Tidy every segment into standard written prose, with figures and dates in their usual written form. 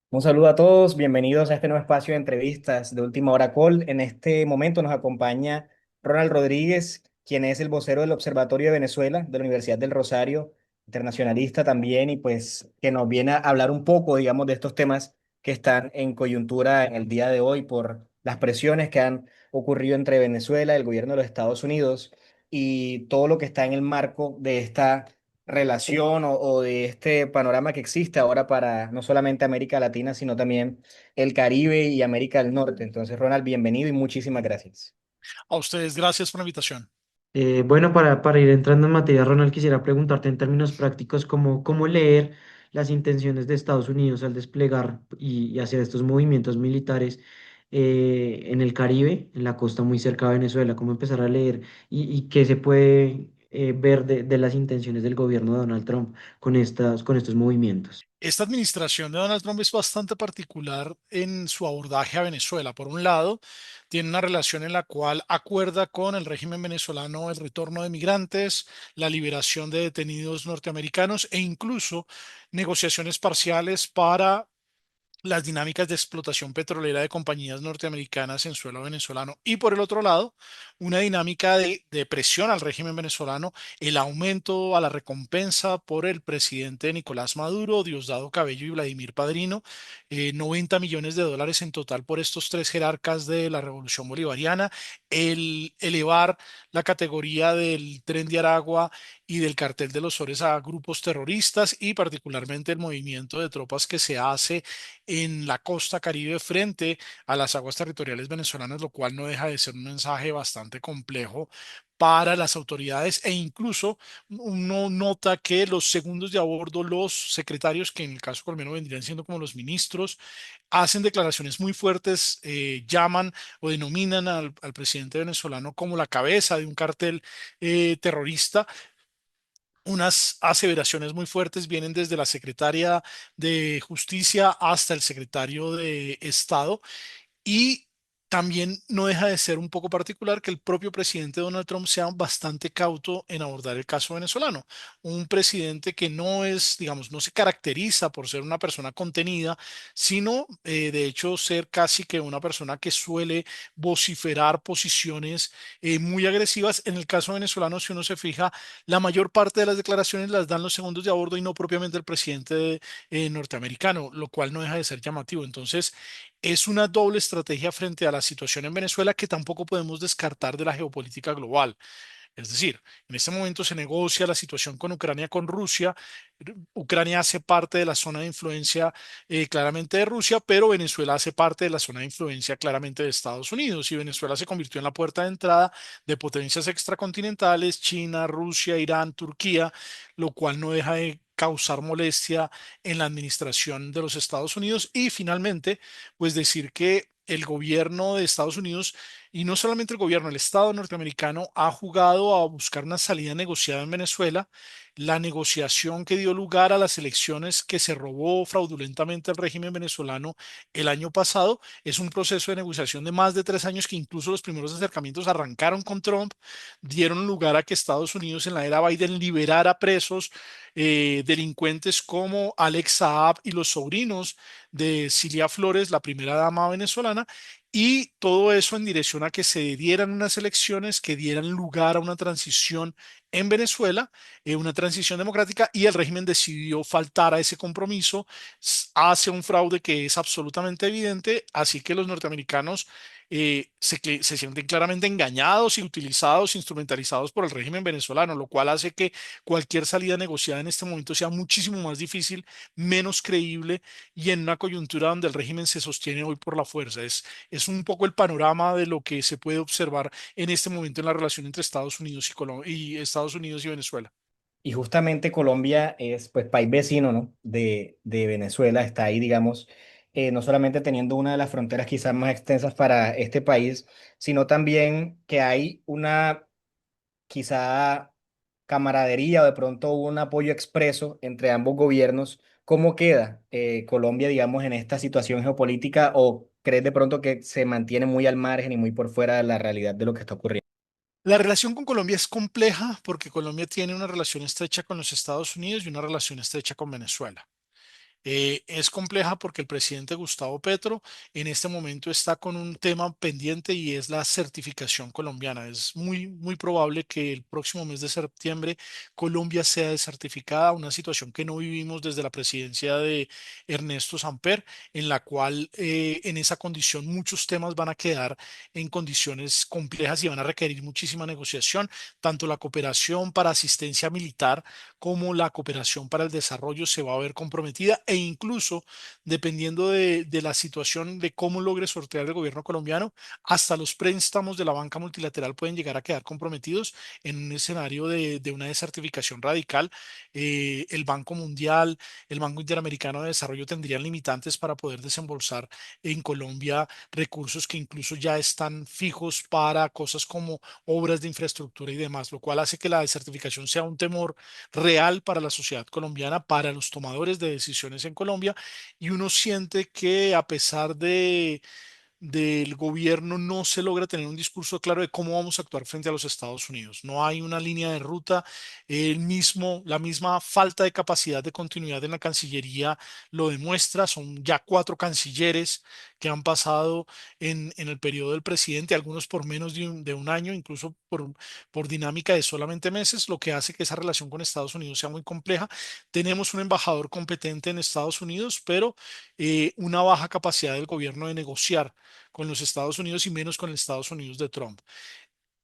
Un saludo a todos, bienvenidos a este nuevo espacio de entrevistas de Última Hora Call. En este momento nos acompaña Ronald Rodríguez, quien es el vocero del Observatorio de Venezuela de la Universidad del Rosario, internacionalista también, y pues que nos viene a hablar un poco, digamos, de estos temas que están en coyuntura en el día de hoy por las presiones que han ocurrido entre Venezuela, el gobierno de los Estados Unidos y todo lo que está en el marco de esta relación o de este panorama que existe ahora para no solamente América Latina, sino también el Caribe y América del Norte. Entonces, Ronald, bienvenido y muchísimas gracias. A ustedes, gracias por la invitación. Bueno, para ir entrando en materia, Ronald, quisiera preguntarte en términos prácticos cómo leer las intenciones de Estados Unidos al desplegar y hacer estos movimientos militares en el Caribe, en la costa muy cerca de Venezuela, cómo empezar a leer y qué se puede ver de las intenciones del gobierno de Donald Trump con estos movimientos. Esta administración de Donald Trump es bastante particular en su abordaje a Venezuela. Por un lado, tiene una relación en la cual acuerda con el régimen venezolano el retorno de migrantes, la liberación de detenidos norteamericanos e incluso negociaciones parciales para las dinámicas de explotación petrolera de compañías norteamericanas en suelo venezolano y por el otro lado, una dinámica de presión al régimen venezolano, el aumento a la recompensa por el presidente Nicolás Maduro, Diosdado Cabello y Vladimir Padrino, 90 millones de dólares en total por estos tres jerarcas de la revolución bolivariana, el elevar la categoría del Tren de Aragua y del Cartel de los Sores a grupos terroristas y particularmente el movimiento de tropas que se hace en la costa Caribe frente a las aguas territoriales venezolanas, lo cual no deja de ser un mensaje bastante complejo para las autoridades e incluso uno nota que los segundos de a bordo, los secretarios, que en el caso colombiano vendrían siendo como los ministros, hacen declaraciones muy fuertes, llaman o denominan al presidente venezolano como la cabeza de un cartel terrorista. Unas aseveraciones muy fuertes vienen desde la secretaria de Justicia hasta el secretario de Estado y también no deja de ser un poco particular que el propio presidente Donald Trump sea bastante cauto en abordar el caso venezolano. Un presidente que no es, digamos, no se caracteriza por ser una persona contenida, sino de hecho ser casi que una persona que suele vociferar posiciones muy agresivas. En el caso venezolano, si uno se fija, la mayor parte de las declaraciones las dan los segundos de a bordo y no propiamente el presidente norteamericano, lo cual no deja de ser llamativo. Entonces, es una doble estrategia frente a la situación en Venezuela que tampoco podemos descartar de la geopolítica global. Es decir, en este momento se negocia la situación con Ucrania, con Rusia. Ucrania hace parte de la zona de influencia claramente de Rusia, pero Venezuela hace parte de la zona de influencia claramente de Estados Unidos y Venezuela se convirtió en la puerta de entrada de potencias extracontinentales, China, Rusia, Irán, Turquía, lo cual no deja de causar molestia en la administración de los Estados Unidos y finalmente, pues decir que el gobierno de Estados Unidos y no solamente el gobierno, el Estado norteamericano ha jugado a buscar una salida negociada en Venezuela. La negociación que dio lugar a las elecciones que se robó fraudulentamente el régimen venezolano el año pasado es un proceso de negociación de más de 3 años que incluso los primeros acercamientos arrancaron con Trump, dieron lugar a que Estados Unidos en la era Biden liberara presos, delincuentes como Alex Saab y los sobrinos de Cilia Flores, la primera dama venezolana, y todo eso en dirección a que se dieran unas elecciones que dieran lugar a una transición en Venezuela, una transición democrática, y el régimen decidió faltar a ese compromiso, hace un fraude que es absolutamente evidente, así que los norteamericanos se sienten claramente engañados y utilizados, instrumentalizados por el régimen venezolano, lo cual hace que cualquier salida negociada en este momento sea muchísimo más difícil, menos creíble y en una coyuntura donde el régimen se sostiene hoy por la fuerza. Es un poco el panorama de lo que se puede observar en este momento en la relación entre Estados Unidos y Estados Unidos y Venezuela. Y justamente Colombia es pues país vecino, ¿no? de Venezuela, está ahí, digamos, no solamente teniendo una de las fronteras quizás más extensas para este país, sino también que hay una quizá camaradería o de pronto un apoyo expreso entre ambos gobiernos. ¿Cómo queda Colombia, digamos, en esta situación geopolítica o crees de pronto que se mantiene muy al margen y muy por fuera de la realidad de lo que está ocurriendo? La relación con Colombia es compleja porque Colombia tiene una relación estrecha con los Estados Unidos y una relación estrecha con Venezuela. Es compleja porque el presidente Gustavo Petro en este momento está con un tema pendiente y es la certificación colombiana. Es muy probable que el próximo mes de septiembre Colombia sea desertificada, una situación que no vivimos desde la presidencia de Ernesto Samper, en la cual en esa condición muchos temas van a quedar en condiciones complejas y van a requerir muchísima negociación, tanto la cooperación para asistencia militar como la cooperación para el desarrollo se va a ver comprometida e incluso dependiendo de la situación de cómo logre sortear el gobierno colombiano, hasta los préstamos de la banca multilateral pueden llegar a quedar comprometidos en un escenario de una desertificación radical. El Banco Mundial, el Banco Interamericano de Desarrollo tendrían limitantes para poder desembolsar en Colombia recursos que incluso ya están fijos para cosas como obras de infraestructura y demás, lo cual hace que la desertificación sea un temor real para la sociedad colombiana, para los tomadores de decisiones en Colombia, y uno siente que a pesar del gobierno no se logra tener un discurso claro de cómo vamos a actuar frente a los Estados Unidos. No hay una línea de ruta. La misma falta de capacidad de continuidad en la Cancillería lo demuestra. Son ya cuatro cancilleres que han pasado en el periodo del presidente, algunos por menos de un año, incluso por dinámica de solamente meses, lo que hace que esa relación con Estados Unidos sea muy compleja. Tenemos un embajador competente en Estados Unidos, pero una baja capacidad del gobierno de negociar con los Estados Unidos y menos con los Estados Unidos de Trump.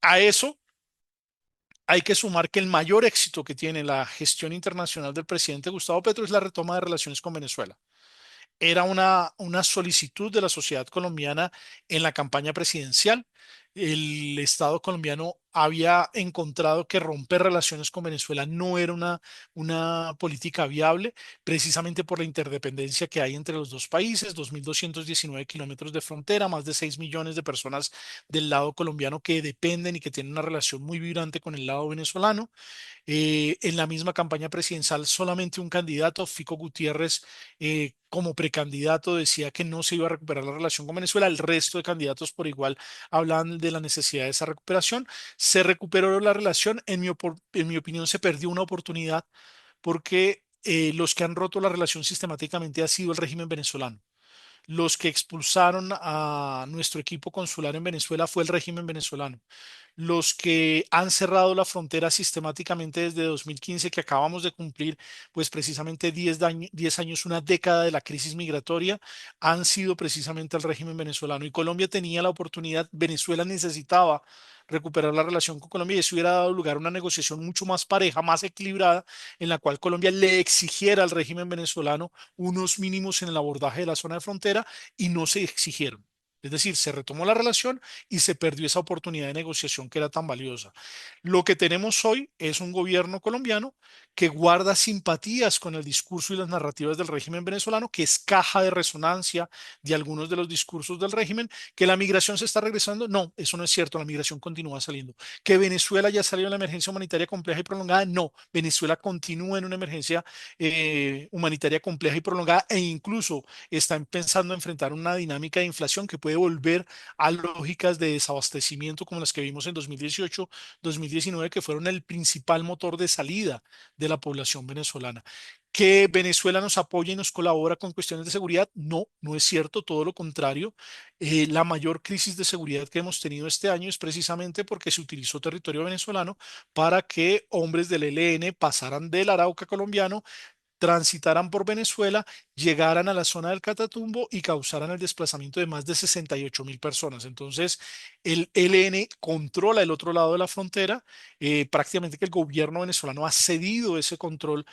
A eso hay que sumar que el mayor éxito que tiene la gestión internacional del presidente Gustavo Petro es la retoma de relaciones con Venezuela. Era una solicitud de la sociedad colombiana en la campaña presidencial. El Estado colombiano había encontrado que romper relaciones con Venezuela no era una política viable, precisamente por la interdependencia que hay entre los dos países, 2.219 kilómetros de frontera, más de 6 millones de personas del lado colombiano que dependen y que tienen una relación muy vibrante con el lado venezolano. En la misma campaña presidencial, solamente un candidato, Fico Gutiérrez, como precandidato, decía que no se iba a recuperar la relación con Venezuela. El resto de candidatos por igual hablan de la necesidad de esa recuperación. Se recuperó la relación. En mi opinión, se perdió una oportunidad porque los que han roto la relación sistemáticamente ha sido el régimen venezolano. Los que expulsaron a nuestro equipo consular en Venezuela fue el régimen venezolano. Los que han cerrado la frontera sistemáticamente desde 2015, que acabamos de cumplir, pues precisamente 10 años, una década de la crisis migratoria, han sido precisamente el régimen venezolano. Y Colombia tenía la oportunidad, Venezuela necesitaba recuperar la relación con Colombia y eso hubiera dado lugar a una negociación mucho más pareja, más equilibrada, en la cual Colombia le exigiera al régimen venezolano unos mínimos en el abordaje de la zona de frontera y no se exigieron. Es decir, se retomó la relación y se perdió esa oportunidad de negociación que era tan valiosa. Lo que tenemos hoy es un gobierno colombiano que guarda simpatías con el discurso y las narrativas del régimen venezolano, que es caja de resonancia de algunos de los discursos del régimen, que la migración se está regresando. No, eso no es cierto, la migración continúa saliendo. Que Venezuela ya salió de la emergencia humanitaria compleja y prolongada. No, Venezuela continúa en una emergencia humanitaria compleja y prolongada e incluso están pensando enfrentar una dinámica de inflación que puede volver a lógicas de desabastecimiento como las que vimos en 2018, 2019, que fueron el principal motor de salida de la población venezolana. ¿Que Venezuela nos apoya y nos colabora con cuestiones de seguridad? No, no es cierto, todo lo contrario. La mayor crisis de seguridad que hemos tenido este año es precisamente porque se utilizó territorio venezolano para que hombres del ELN pasaran del Arauca colombiano, transitaran por Venezuela, llegaran a la zona del Catatumbo y causaran el desplazamiento de más de 68.000 personas. Entonces, el ELN controla el otro lado de la frontera. Prácticamente que el gobierno venezolano ha cedido ese control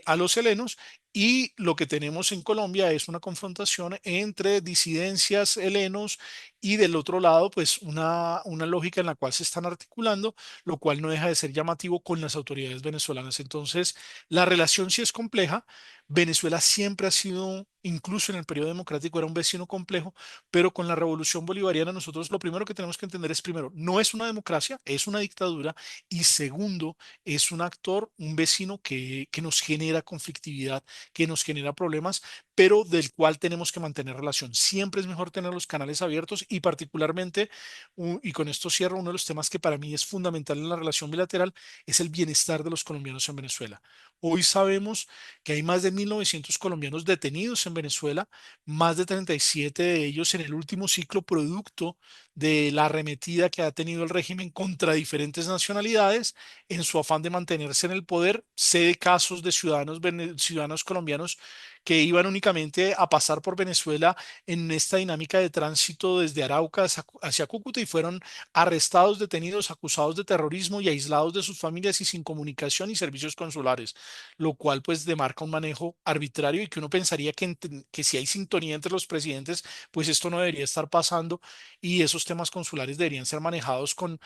a los helenos. Y lo que tenemos en Colombia es una confrontación entre disidencias helenos y del otro lado, pues una lógica en la cual se están articulando, lo cual no deja de ser llamativo con las autoridades venezolanas. Entonces, la relación sí es compleja. Venezuela siempre ha sido, incluso en el periodo democrático, era un vecino complejo, pero con la revolución bolivariana nosotros lo primero que tenemos que entender es, primero, no es una democracia, es una dictadura, y segundo, es un actor, un vecino que nos genera conflictividad, que nos genera problemas, pero del cual tenemos que mantener relación. Siempre es mejor tener los canales abiertos y particularmente, y con esto cierro, uno de los temas que para mí es fundamental en la relación bilateral es el bienestar de los colombianos en Venezuela. Hoy sabemos que hay más de 1.900 colombianos detenidos en Venezuela, más de 37 de ellos en el último ciclo producto de la arremetida que ha tenido el régimen contra diferentes nacionalidades en su afán de mantenerse en el poder. Sé de casos de ciudadanos colombianos que iban únicamente a pasar por Venezuela en esta dinámica de tránsito desde Arauca hacia Cúcuta y fueron arrestados, detenidos, acusados de terrorismo y aislados de sus familias y sin comunicación y servicios consulares, lo cual pues demarca un manejo arbitrario y que uno pensaría que si hay sintonía entre los presidentes, pues esto no debería estar pasando y esos temas consulares deberían ser manejados con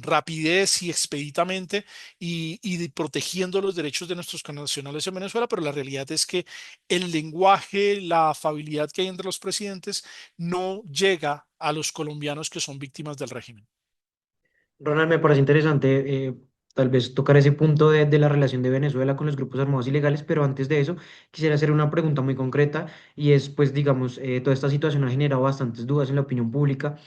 rapidez y expeditamente y protegiendo los derechos de nuestros connacionales en Venezuela, pero la realidad es que el lenguaje, la afabilidad que hay entre los presidentes no llega a los colombianos que son víctimas del régimen. Ronald, me parece interesante tal vez tocar ese punto de la relación de Venezuela con los grupos armados ilegales, pero antes de eso quisiera hacer una pregunta muy concreta y es, pues, digamos, toda esta situación ha generado bastantes dudas en la opinión pública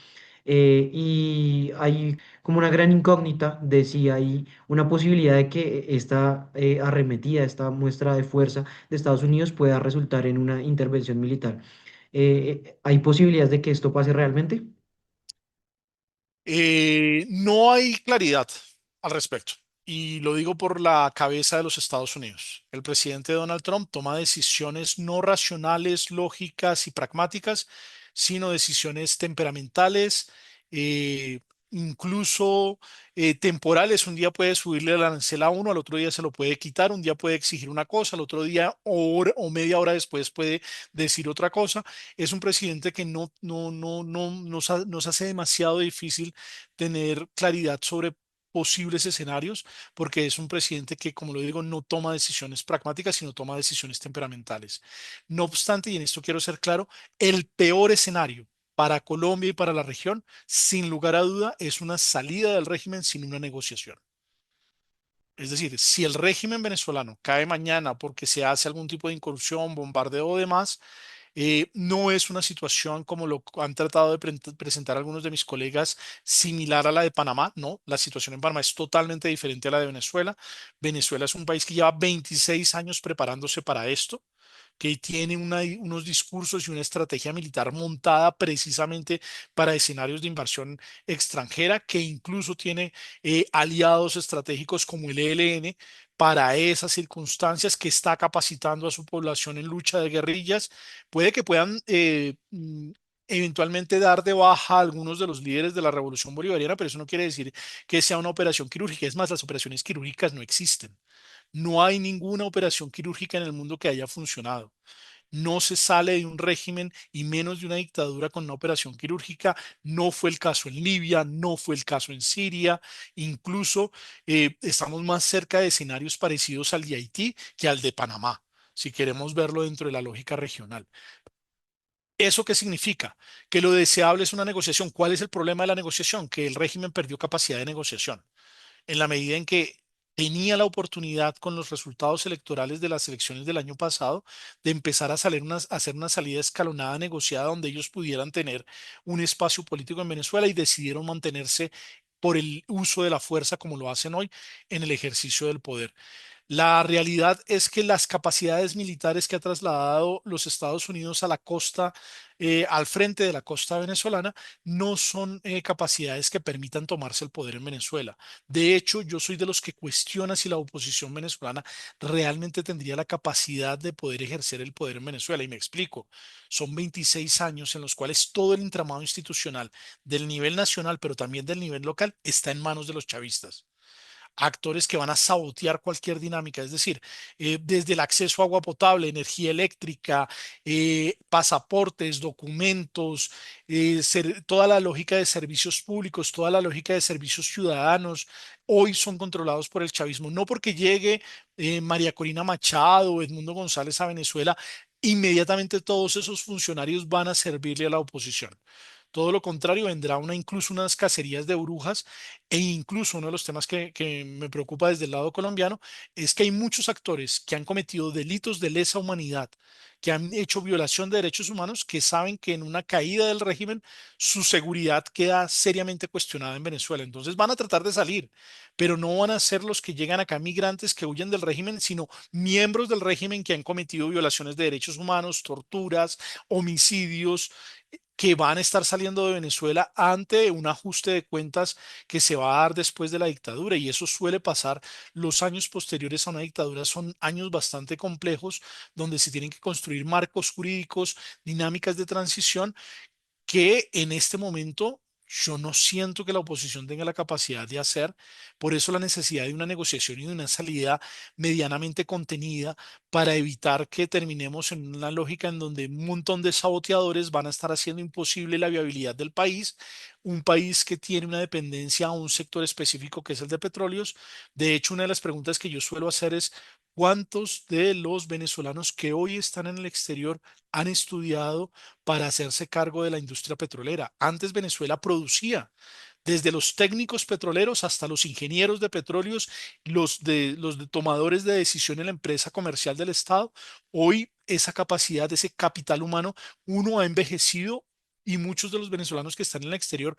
y hay como una gran incógnita de si hay una posibilidad de que esta arremetida, esta muestra de fuerza de Estados Unidos pueda resultar en una intervención militar. ¿Hay posibilidades de que esto pase realmente? No hay claridad al respecto. Y lo digo por la cabeza de los Estados Unidos. El presidente Donald Trump toma decisiones no racionales, lógicas y pragmáticas, sino decisiones temperamentales, eh, incluso temporales. Un día puede subirle el arancel a uno, al otro día se lo puede quitar, un día puede exigir una cosa, al otro día o media hora después puede decir otra cosa. Es un presidente que no nos hace demasiado difícil tener claridad sobre posibles escenarios, porque es un presidente que, como lo digo, no toma decisiones pragmáticas, sino toma decisiones temperamentales. No obstante, y en esto quiero ser claro, el peor escenario para Colombia y para la región, sin lugar a duda, es una salida del régimen sin una negociación. Es decir, si el régimen venezolano cae mañana porque se hace algún tipo de incursión, bombardeo o demás, no es una situación como lo han tratado de presentar algunos de mis colegas similar a la de Panamá. No, la situación en Panamá es totalmente diferente a la de Venezuela. Venezuela es un país que lleva 26 años preparándose para esto, que tiene unos discursos y una estrategia militar montada precisamente para escenarios de invasión extranjera, que incluso tiene aliados estratégicos como el ELN para esas circunstancias, que está capacitando a su población en lucha de guerrillas. Puede que puedan eventualmente dar de baja a algunos de los líderes de la revolución bolivariana, pero eso no quiere decir que sea una operación quirúrgica. Es más, las operaciones quirúrgicas no existen. No hay ninguna operación quirúrgica en el mundo que haya funcionado. No se sale de un régimen y menos de una dictadura con una operación quirúrgica. No fue el caso en Libia, no fue el caso en Siria. Incluso estamos más cerca de escenarios parecidos al de Haití que al de Panamá, si queremos verlo dentro de la lógica regional. ¿Eso qué significa? Que lo deseable es una negociación. ¿Cuál es el problema de la negociación? Que el régimen perdió capacidad de negociación en la medida en que tenía la oportunidad con los resultados electorales de las elecciones del año pasado de empezar a hacer una salida escalonada negociada donde ellos pudieran tener un espacio político en Venezuela y decidieron mantenerse por el uso de la fuerza como lo hacen hoy en el ejercicio del poder. La realidad es que las capacidades militares que ha trasladado los Estados Unidos a la costa, al frente de la costa venezolana, no son capacidades que permitan tomarse el poder en Venezuela. De hecho, yo soy de los que cuestiona si la oposición venezolana realmente tendría la capacidad de poder ejercer el poder en Venezuela. Y me explico, son 26 años en los cuales todo el entramado institucional del nivel nacional, pero también del nivel local, está en manos de los chavistas, actores que van a sabotear cualquier dinámica, es decir, desde el acceso a agua potable, energía eléctrica, pasaportes, documentos, toda la lógica de servicios públicos, toda la lógica de servicios ciudadanos, hoy son controlados por el chavismo. No porque llegue María Corina Machado o Edmundo González a Venezuela, inmediatamente todos esos funcionarios van a servirle a la oposición. Todo lo contrario, vendrá incluso unas cacerías de brujas e incluso uno de los temas que me preocupa desde el lado colombiano es que hay muchos actores que han cometido delitos de lesa humanidad, que han hecho violación de derechos humanos, que saben que en una caída del régimen su seguridad queda seriamente cuestionada en Venezuela. Entonces van a tratar de salir, pero no van a ser los que llegan acá migrantes que huyen del régimen, sino miembros del régimen que han cometido violaciones de derechos humanos, torturas, homicidios, que van a estar saliendo de Venezuela ante un ajuste de cuentas que se va a dar después de la dictadura. Y eso suele pasar. Los años posteriores a una dictadura son años bastante complejos, donde se tienen que construir marcos jurídicos, dinámicas de transición que en este momento yo no siento que la oposición tenga la capacidad de hacer. Por eso la necesidad de una negociación y de una salida medianamente contenida para evitar que terminemos en una lógica en donde un montón de saboteadores van a estar haciendo imposible la viabilidad del país, un país que tiene una dependencia a un sector específico que es el de petróleos. De hecho, una de las preguntas que yo suelo hacer es: ¿cuántos de los venezolanos que hoy están en el exterior han estudiado para hacerse cargo de la industria petrolera? Antes Venezuela producía, desde los técnicos petroleros hasta los ingenieros de petróleos, los de tomadores de decisión en la empresa comercial del Estado. Hoy esa capacidad, ese capital humano, uno ha envejecido y muchos de los venezolanos que están en el exterior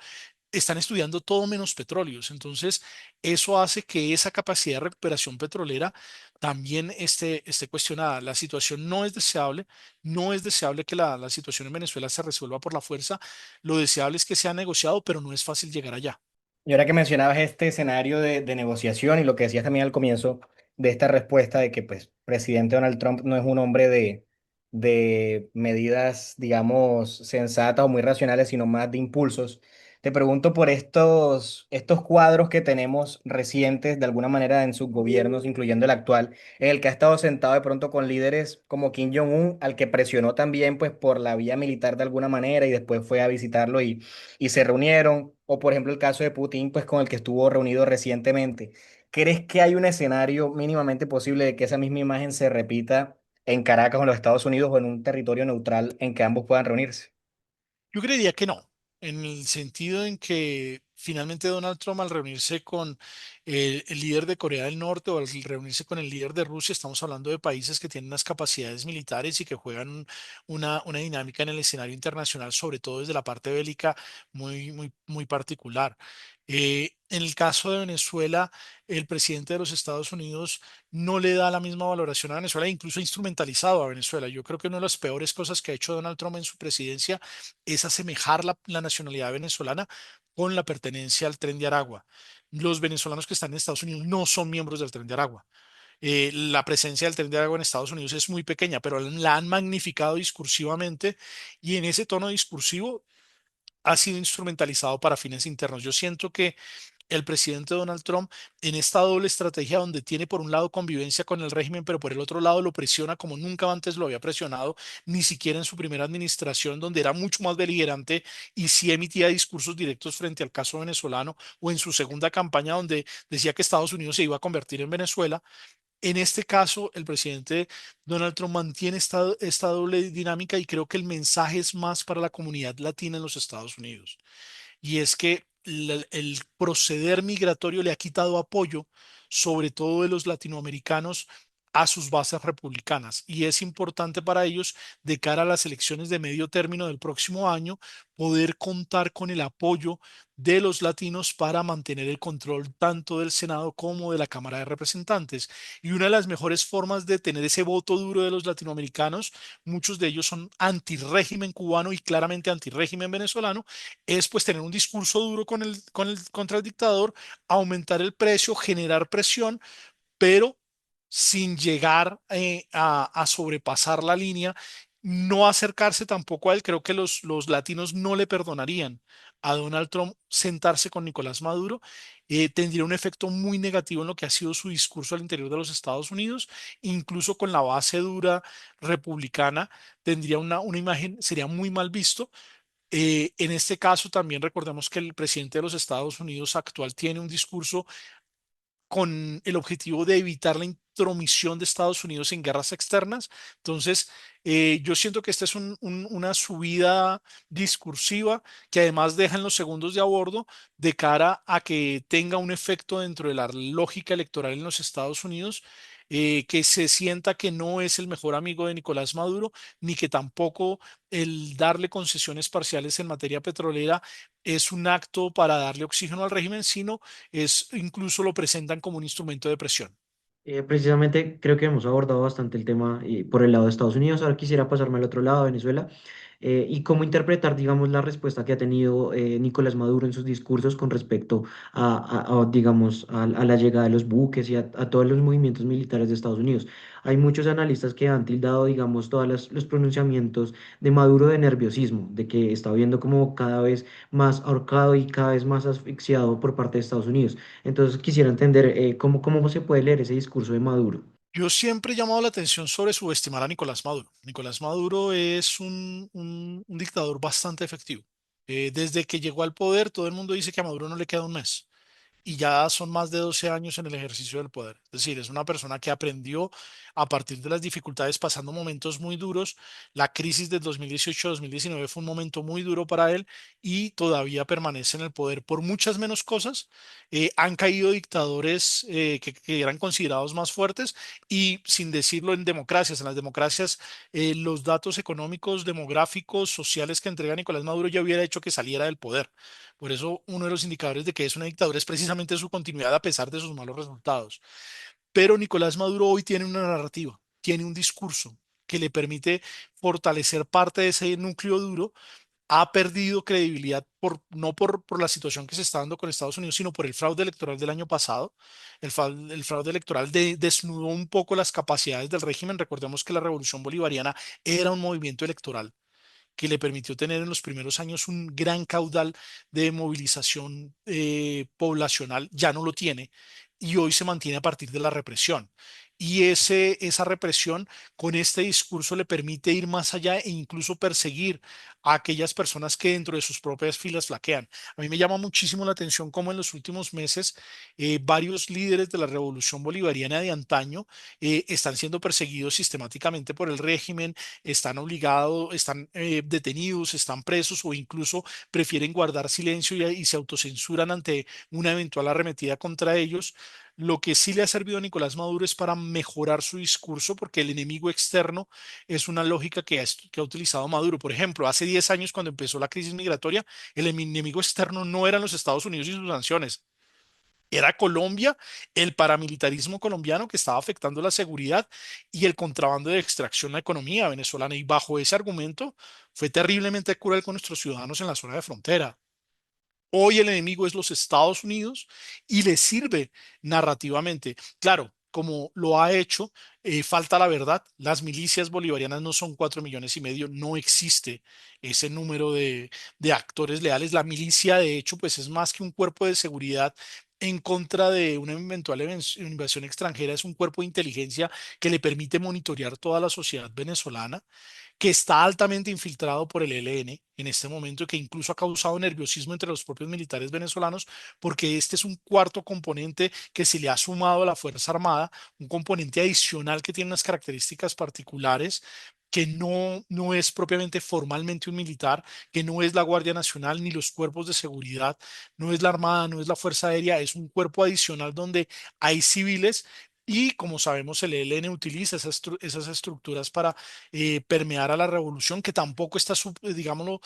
están estudiando todo menos petróleos. Entonces, eso hace que esa capacidad de recuperación petrolera también esté cuestionada. La situación no es deseable, no es deseable que la situación en Venezuela se resuelva por la fuerza. Lo deseable es que sea negociado, pero no es fácil llegar allá. Y ahora que mencionabas este escenario de negociación y lo que decías también al comienzo de esta respuesta de que pues presidente Donald Trump no es un hombre de medidas, digamos, sensatas o muy racionales, sino más de impulsos, te pregunto por estos cuadros que tenemos recientes de alguna manera en sus gobiernos, incluyendo el actual, en el que ha estado sentado de pronto con líderes como Kim Jong-un, al que presionó también pues por la vía militar de alguna manera y después fue a visitarlo y se reunieron, o por ejemplo el caso de Putin, pues con el que estuvo reunido recientemente. ¿Crees que hay un escenario mínimamente posible de que esa misma imagen se repita en Caracas o en los Estados Unidos o en un territorio neutral en que ambos puedan reunirse? Yo creería que no, en el sentido en que finalmente Donald Trump, al reunirse con el líder de Corea del Norte o al reunirse con el líder de Rusia, estamos hablando de países que tienen unas capacidades militares y que juegan una dinámica en el escenario internacional, sobre todo desde la parte bélica, muy, muy, muy particular. En el caso de Venezuela, el presidente de los Estados Unidos no le da la misma valoración a Venezuela, e incluso ha instrumentalizado a Venezuela. Yo creo que una de las peores cosas que ha hecho Donald Trump en su presidencia es asemejar la nacionalidad venezolana con la pertenencia al Tren de Aragua. Los venezolanos que están en Estados Unidos no son miembros del Tren de Aragua. La presencia del Tren de Aragua en Estados Unidos es muy pequeña, pero la han magnificado discursivamente y en ese tono discursivo ha sido instrumentalizado para fines internos. Yo siento que el presidente Donald Trump en esta doble estrategia donde tiene por un lado convivencia con el régimen, pero por el otro lado lo presiona como nunca antes lo había presionado, ni siquiera en su primera administración, donde era mucho más beligerante y sí emitía discursos directos frente al caso venezolano, o en su segunda campaña donde decía que Estados Unidos se iba a convertir en Venezuela. En este caso, el presidente Donald Trump mantiene esta doble dinámica y creo que el mensaje es más para la comunidad latina en los Estados Unidos, y es que el proceder migratorio le ha quitado apoyo, sobre todo de los latinoamericanos, a sus bases republicanas. Y es importante para ellos, de cara a las elecciones de medio término del próximo año, poder contar con el apoyo de los latinos para mantener el control tanto del Senado como de la Cámara de Representantes. Y una de las mejores formas de tener ese voto duro de los latinoamericanos, muchos de ellos son antirrégimen cubano y claramente antirrégimen venezolano, es pues tener un discurso duro contra el dictador, aumentar el precio, generar presión, pero sin llegar a sobrepasar la línea, no acercarse tampoco a él. Creo que los latinos no le perdonarían a Donald Trump sentarse con Nicolás Maduro. Tendría un efecto muy negativo en lo que ha sido su discurso al interior de los Estados Unidos, incluso con la base dura republicana, tendría una imagen, sería muy mal visto. En este caso, también recordemos que el presidente de los Estados Unidos actual tiene un discurso con el objetivo de evitar intromisión de Estados Unidos en guerras externas. Entonces, yo siento que esta es una subida discursiva que además deja en los segundos de a bordo de cara a que tenga un efecto dentro de la lógica electoral en los Estados Unidos, que se sienta que no es el mejor amigo de Nicolás Maduro, ni que tampoco el darle concesiones parciales en materia petrolera es un acto para darle oxígeno al régimen, sino es incluso lo presentan como un instrumento de presión. Precisamente creo que hemos abordado bastante el tema por el lado de Estados Unidos. Ahora quisiera pasarme al otro lado, Venezuela, y cómo interpretar, digamos, la respuesta que ha tenido Nicolás Maduro en sus discursos con respecto digamos, a la llegada de los buques y a todos los movimientos militares de Estados Unidos. Hay muchos analistas que han tildado, digamos, todos los pronunciamientos de Maduro de nerviosismo, de que está viendo como cada vez más ahorcado y cada vez más asfixiado por parte de Estados Unidos. Entonces quisiera entender cómo se puede leer ese discurso de Maduro. Yo siempre he llamado la atención sobre subestimar a Nicolás Maduro. Nicolás Maduro es un dictador bastante efectivo. Desde que llegó al poder, todo el mundo dice que a Maduro no le queda un mes y ya son más de 12 años en el ejercicio del poder. Es decir, es una persona que aprendió a partir de las dificultades, pasando momentos muy duros. La crisis del 2018-2019 fue un momento muy duro para él y todavía permanece en el poder por muchas menos cosas. Han caído dictadores que eran considerados más fuertes y sin decirlo en democracias. En las democracias, los datos económicos, demográficos, sociales que entrega Nicolás Maduro ya hubiera hecho que saliera del poder. Por eso uno de los indicadores de que es una dictadura es precisamente su continuidad a pesar de sus malos resultados. Pero Nicolás Maduro hoy tiene una narrativa, tiene un discurso que le permite fortalecer parte de ese núcleo duro. Ha perdido credibilidad no por la situación que se está dando con Estados Unidos, sino por el fraude electoral del año pasado. El fraude electoral desnudó un poco las capacidades del régimen. Recordemos que la revolución bolivariana era un movimiento electoral que le permitió tener en los primeros años un gran caudal de movilización poblacional, ya no lo tiene y hoy se mantiene a partir de la represión. Y esa represión con este discurso le permite ir más allá e incluso perseguir a aquellas personas que dentro de sus propias filas flaquean. A mí me llama muchísimo la atención cómo en los últimos meses varios líderes de la revolución bolivariana de antaño están siendo perseguidos sistemáticamente por el régimen, están obligados, están detenidos, están presos o incluso prefieren guardar silencio y se autocensuran ante una eventual arremetida contra ellos. Lo que sí le ha servido a Nicolás Maduro es para mejorar su discurso, porque el enemigo externo es una lógica que ha utilizado Maduro. Por ejemplo, hace 10 años, cuando empezó la crisis migratoria, el enemigo externo no eran los Estados Unidos y sus sanciones, era Colombia, el paramilitarismo colombiano que estaba afectando la seguridad y el contrabando de extracción a la economía venezolana. Y bajo ese argumento fue terriblemente cruel con nuestros ciudadanos en la zona de frontera. Hoy el enemigo es los Estados Unidos y le sirve narrativamente. Claro, como lo ha hecho, falta la verdad. Las milicias bolivarianas no son 4,5 millones, no existe ese número de actores leales. La milicia, de hecho, pues es más que un cuerpo de seguridad en contra de una eventual invasión extranjera, es un cuerpo de inteligencia que le permite monitorear toda la sociedad venezolana, que está altamente infiltrado por el ELN en este momento y que incluso ha causado nerviosismo entre los propios militares venezolanos, porque este es un cuarto componente que se le ha sumado a la Fuerza Armada, un componente adicional que tiene unas características particulares, que no es propiamente formalmente un militar, que no es la Guardia Nacional ni los cuerpos de seguridad, no es la Armada, no es la Fuerza Aérea, es un cuerpo adicional donde hay civiles. Y como sabemos, el ELN utiliza esas estructuras para permear a la revolución, que tampoco está, digámoslo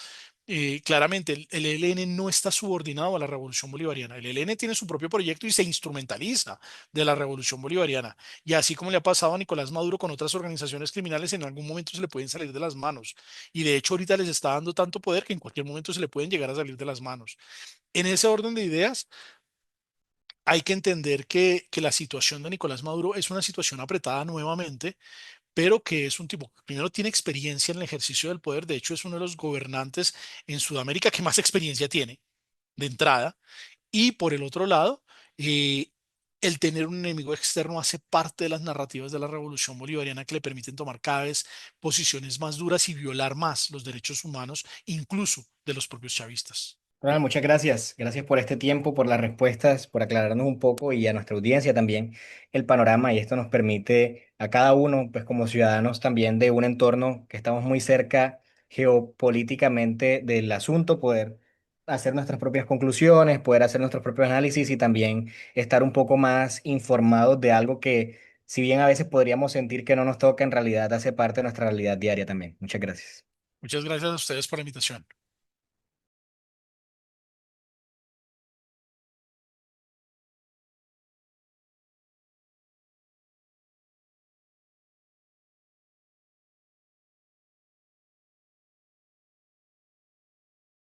claramente, el ELN no está subordinado a la revolución bolivariana. El ELN tiene su propio proyecto y se instrumentaliza de la revolución bolivariana. Y así como le ha pasado a Nicolás Maduro con otras organizaciones criminales, en algún momento se le pueden salir de las manos. Y de hecho ahorita les está dando tanto poder que en cualquier momento se le pueden llegar a salir de las manos. En ese orden de ideas, hay que entender que la situación de Nicolás Maduro es una situación apretada nuevamente, pero que es un tipo que primero tiene experiencia en el ejercicio del poder. De hecho, es uno de los gobernantes en Sudamérica que más experiencia tiene de entrada. Y por el otro lado, eh, el tener un enemigo externo hace parte de las narrativas de la revolución bolivariana que le permiten tomar cada vez posiciones más duras y violar más los derechos humanos, incluso de los propios chavistas. Ronald, muchas gracias. Gracias por este tiempo, por las respuestas, por aclararnos un poco y a nuestra audiencia también el panorama. Y esto nos permite a cada uno, pues como ciudadanos también de un entorno que estamos muy cerca geopolíticamente del asunto, poder hacer nuestras propias conclusiones, poder hacer nuestros propios análisis y también estar un poco más informados de algo que, si bien a veces podríamos sentir que no nos toca, en realidad hace parte de nuestra realidad diaria también. Muchas gracias. Muchas gracias a ustedes por la invitación.